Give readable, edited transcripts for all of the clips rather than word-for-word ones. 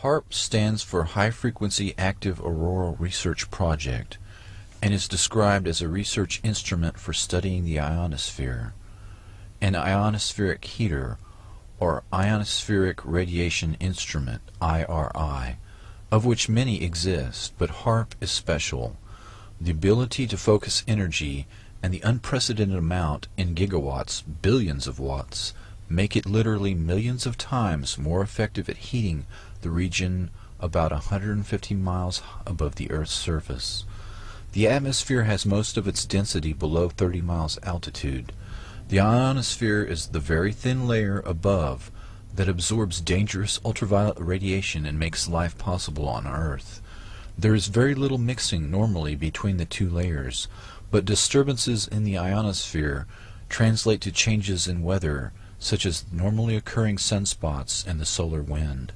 HAARP stands for High Frequency Active Auroral Research Project and is described as a research instrument for studying the ionosphere, an ionospheric heater, or ionospheric radiation instrument, IRI, of which many exist, but HAARP is special. The ability to focus energy and the unprecedented amount in gigawatts, billions of watts, make it literally millions of times more effective at heating the region about 150 miles above the Earth's surface. The atmosphere has most of its density below 30 miles altitude. The ionosphere is the very thin layer above that absorbs dangerous ultraviolet radiation and makes life possible on Earth. There is very little mixing normally between the two layers, but disturbances in the ionosphere translate to changes in weather, such as normally occurring sunspots and the solar wind.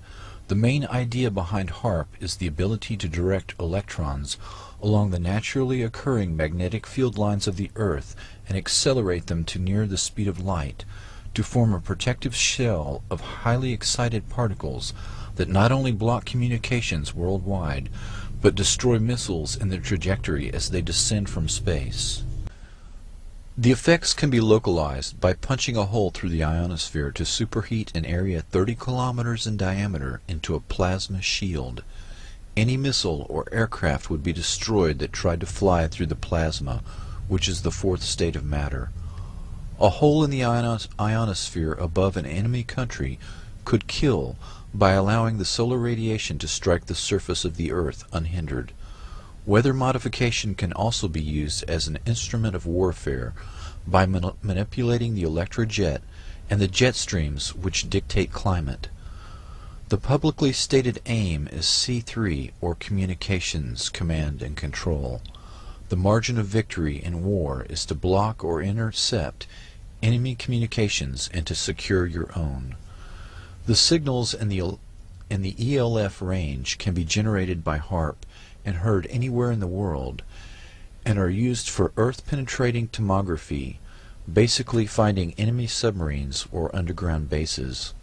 The main idea behind HAARP is the ability to direct electrons along the naturally occurring magnetic field lines of the Earth and accelerate them to near the speed of light, to form a protective shell of highly excited particles that not only block communications worldwide, but destroy missiles in their trajectory as they descend from space. The effects can be localized by punching a hole through the ionosphere to superheat an area 30 kilometers in diameter into a plasma shield. Any missile or aircraft would be destroyed that tried to fly through the plasma, which is the fourth state of matter. A hole in the ionosphere above an enemy country could kill by allowing the solar radiation to strike the surface of the Earth unhindered. Weather modification can also be used as an instrument of warfare by manipulating the electrojet and the jet streams which dictate climate. The publicly stated aim is C3, or Communications, Command and Control. The margin of victory in war is to block or intercept enemy communications and to secure your own. The signals in the ELF range can be generated by HAARP and heard anywhere in the world, and are used for Earth-penetrating tomography, basically finding enemy submarines or underground bases.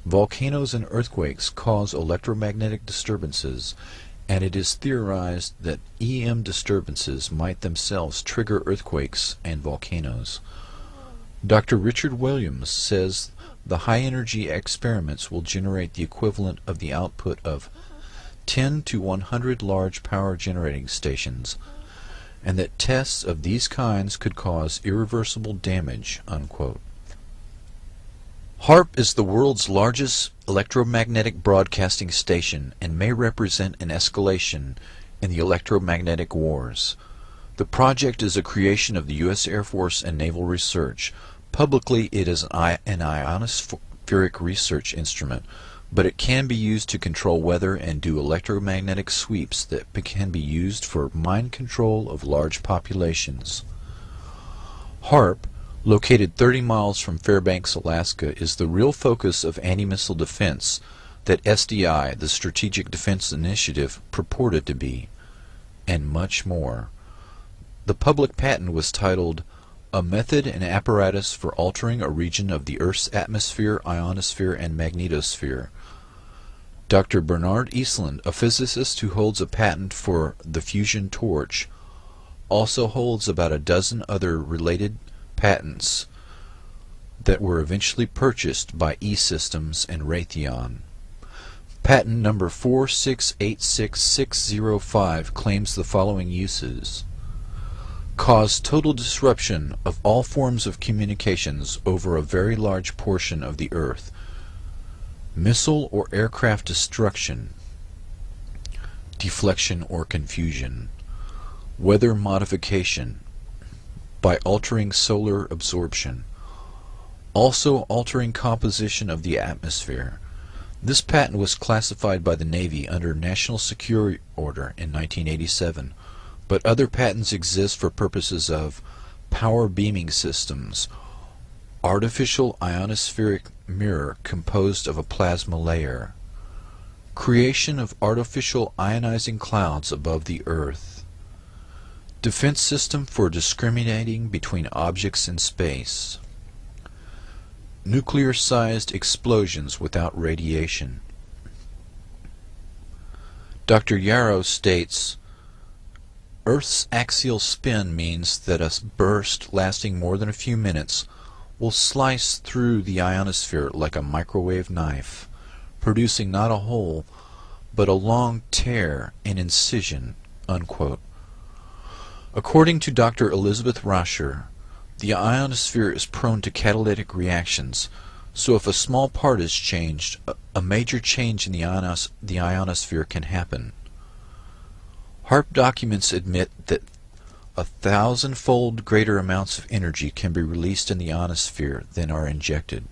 Volcanoes and earthquakes cause electromagnetic disturbances, and it is theorized that EM disturbances might themselves trigger earthquakes and volcanoes. Dr. Richard Williams says the high-energy experiments will generate the equivalent of the output of 10 to 100 large power generating stations, and that tests of these kinds could cause irreversible damage, unquote. HAARP is the world's largest electromagnetic broadcasting station and may represent an escalation in the electromagnetic wars. The project is a creation of the U.S. Air Force and Naval Research. Publicly, it is an ionospheric research instrument, but it can be used to control weather and do electromagnetic sweeps that can be used for mind control of large populations. HAARP, located 30 miles from Fairbanks, Alaska, is the real focus of anti-missile defense that SDI, the Strategic Defense Initiative, purported to be, and much more. The public patent was titled A Method and Apparatus for Altering a Region of the Earth's Atmosphere, Ionosphere, and Magnetosphere. Dr. Bernard Eastlund, a physicist who holds a patent for the fusion torch, also holds about a dozen other related patents that were eventually purchased by E-Systems and Raytheon. Patent number 4686605 claims the following uses: cause total disruption of all forms of communications over a very large portion of the Earth, missile or aircraft destruction, deflection or confusion, weather modification by altering solar absorption, also altering composition of the atmosphere. This patent was classified by the Navy under National Security Order in 1987, but other patents exist for purposes of power beaming systems, artificial ionospheric mirror composed of a plasma layer, creation of artificial ionizing clouds above the Earth, defense system for discriminating between objects in space, nuclear-sized explosions without radiation, Dr. Yarrow states, Earth's axial spin means that a burst lasting more than a few minutes will slice through the ionosphere like a microwave knife, producing not a hole, but a long tear and incision, unquote. According to Dr. Elizabeth Rasher, the ionosphere is prone to catalytic reactions, so if a small part is changed, a major change in the ionosphere can happen. HAARP documents admit that 1,000-fold greater amounts of energy can be released in the ionosphere than are injected.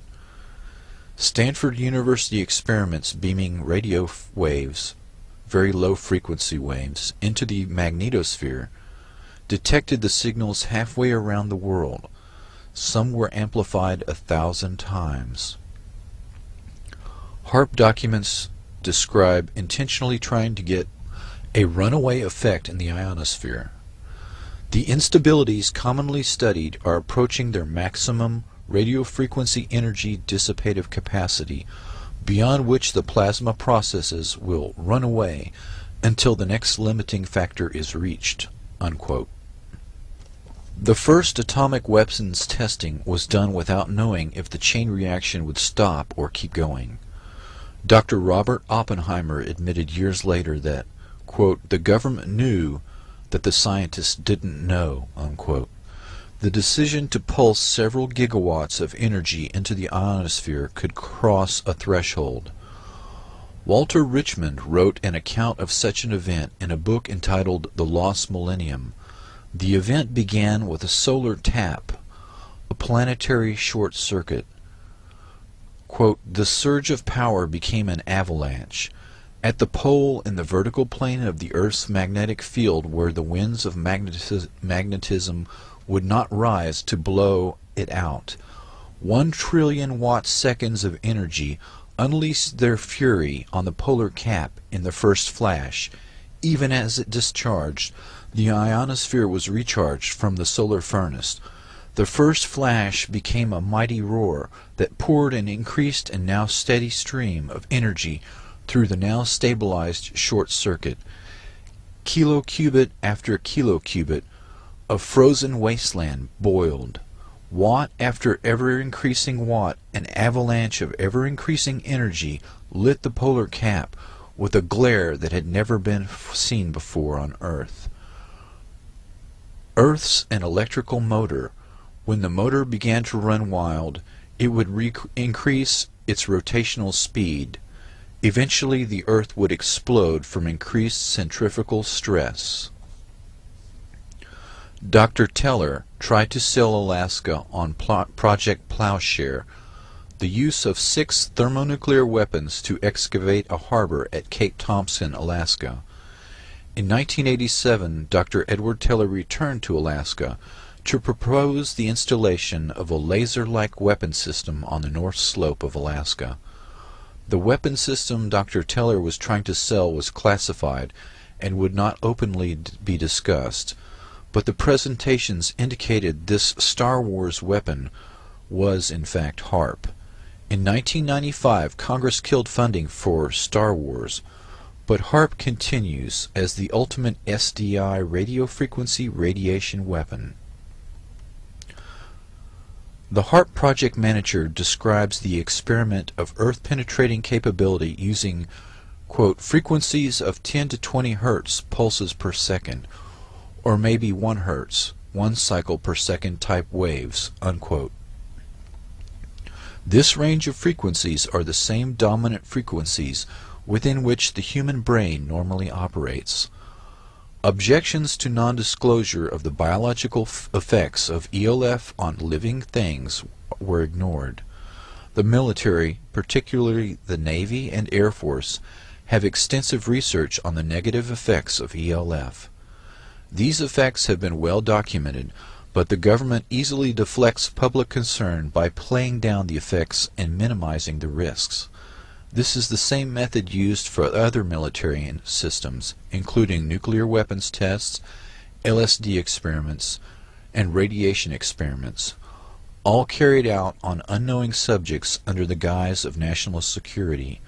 Stanford University experiments beaming radio waves, very low frequency waves, into the magnetosphere detected the signals halfway around the world. Some were amplified 1,000 times. HAARP documents describe intentionally trying to get a runaway effect in the ionosphere. The instabilities commonly studied are approaching their maximum radio frequency energy dissipative capacity, beyond which the plasma processes will run away until the next limiting factor is reached, unquote. The first atomic weapons testing was done without knowing if the chain reaction would stop or keep going. Dr. Robert Oppenheimer admitted years later that, quote, the government knew that the scientists didn't know, unquote. The decision to pulse several gigawatts of energy into the ionosphere could cross a threshold. Walter Richmond wrote an account of such an event in a book entitled The Lost Millennium. The event began with a solar tap, a planetary short circuit. Quote, the surge of power became an avalanche. At the pole in the vertical plane of the Earth's magnetic field where the winds of magnetism would not rise to blow it out, 1 trillion watt-seconds of energy unleashed their fury on the polar cap in the first flash. Even as it discharged, the ionosphere was recharged from the solar furnace. The first flash became a mighty roar that poured an increased and now steady stream of energy through the now stabilized short circuit. Kilocubit after kilocubit of frozen wasteland boiled. Watt after ever-increasing watt, an avalanche of ever-increasing energy lit the polar cap with a glare that had never been seen before on Earth. Earth's an electrical motor. When the motor began to run wild, it would increase its rotational speed. Eventually the Earth would explode from increased centrifugal stress. Dr. Teller tried to sell Alaska on Project Plowshare, the use of 6 thermonuclear weapons to excavate a harbor at Cape Thompson, Alaska. In 1987, Dr. Edward Teller returned to Alaska to propose the installation of a laser-like weapon system on the north slope of Alaska. The weapon system Dr. Teller was trying to sell was classified and would not openly be discussed, but the presentations indicated this Star Wars weapon was in fact HAARP. In 1995, Congress killed funding for Star Wars, but HAARP continues as the ultimate SDI radio frequency radiation weapon. The HAARP project manager describes the experiment of Earth-penetrating capability using, quote, frequencies of 10 to 20 Hertz pulses per second, or maybe 1 Hertz, 1 cycle per second type waves, unquote. This range of frequencies are the same dominant frequencies within which the human brain normally operates. Objections to non-disclosure of the biological effects of ELF on living things were ignored. The military, particularly the Navy and Air Force, have extensive research on the negative effects of ELF. These effects have been well documented, but the government easily deflects public concern by playing down the effects and minimizing the risks. This is the same method used for other military systems, including nuclear weapons tests, LSD experiments, and radiation experiments, all carried out on unknowing subjects under the guise of national security.